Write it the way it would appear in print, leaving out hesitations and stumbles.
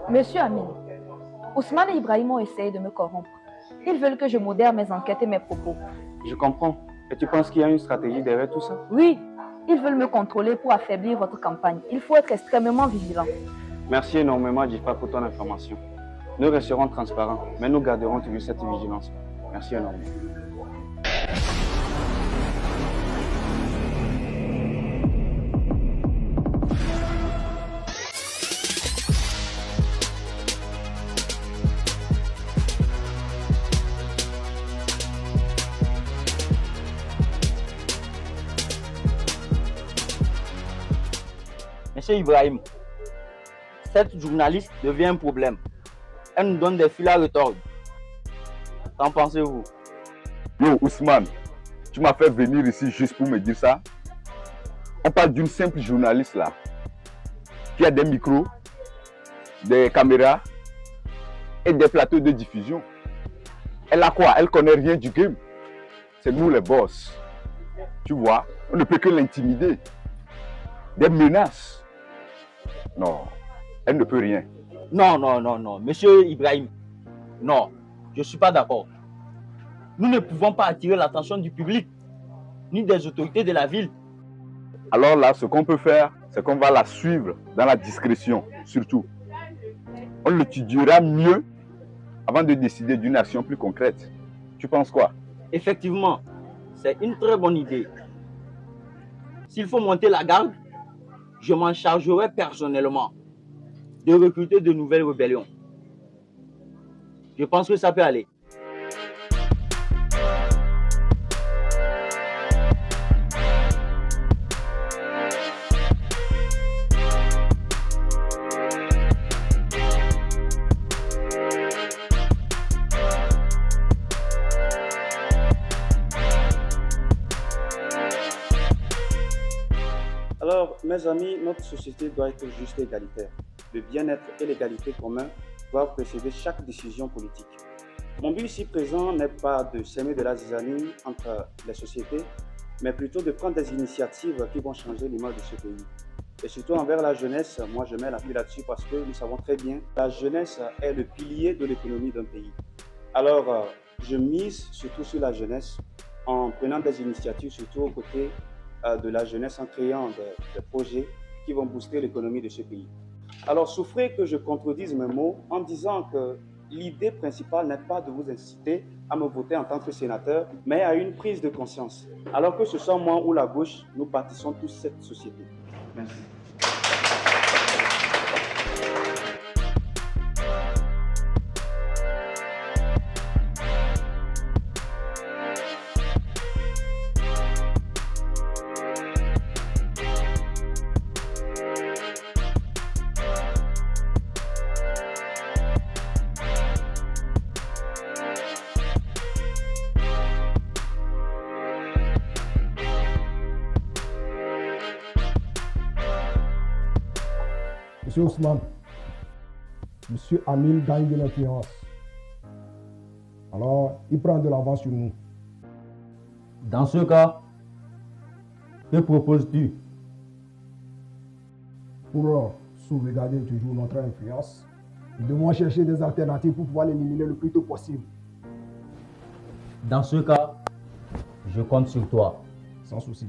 Monsieur Amin, Ousmane et Ibrahim ont essayé de me corrompre. Ils veulent que je modère mes enquêtes et mes propos. Je comprends. Et tu penses qu'il y a une stratégie derrière tout ça? Oui, ils veulent me contrôler pour affaiblir votre campagne. Il faut être extrêmement vigilant. Merci énormément, Jifa, pour ton information. Nous resterons transparents, mais nous garderons toujours cette vigilance. Merci énormément. Monsieur Ibrahim, cette journaliste devient un problème. Elle nous donne des fils à retordre. Qu'en pensez-vous? Yo, Ousmane, tu m'as fait venir ici juste pour me dire ça? On parle d'une simple journaliste là, qui a des micros, des caméras et des plateaux de diffusion. Elle a quoi? Elle connaît rien du game. C'est nous les boss. Tu vois, on ne peut que l'intimider. Des menaces. Non, elle ne peut rien. Non, monsieur Ibrahim. Non, je ne suis pas d'accord. Nous ne pouvons pas attirer l'attention du public, ni des autorités de la ville. Alors là, ce qu'on peut faire, c'est qu'on va la suivre dans la discrétion, surtout. On l'étudiera mieux avant de décider d'une action plus concrète. Tu penses quoi? Effectivement, c'est une très bonne idée. S'il faut monter la garde, je m'en chargerai personnellement de recruter de nouvelles rébellions. Je pense que ça peut aller. Alors, mes amis, notre société doit être juste et égalitaire. Le bien-être et l'égalité commun doivent précéder chaque décision politique. Mon but ici présent n'est pas de semer de la zizanie entre les sociétés, mais plutôt de prendre des initiatives qui vont changer l'image de ce pays. Et surtout envers la jeunesse, moi je mets l'appui là-dessus parce que nous savons très bien que la jeunesse est le pilier de l'économie d'un pays. Alors, je mise surtout sur la jeunesse en prenant des initiatives, surtout aux côtés de la jeunesse, en créant des projets qui vont booster l'économie de ce pays. Alors, souffrez que je contredise mes mots en disant que l'idée principale n'est pas de vous inciter à me voter en tant que sénateur, mais à une prise de conscience. Alors que ce soit moi ou la gauche, nous bâtissons tous cette société. Merci. Monsieur Ousmane, Monsieur Amin gagne de l'influence. Alors, il prend de l'avance sur nous. Dans ce cas, que proposes-tu? Pour sauvegarder toujours notre influence, nous devons chercher des alternatives pour pouvoir l'éliminer le plus tôt possible. Dans ce cas, je compte sur toi. Sans souci.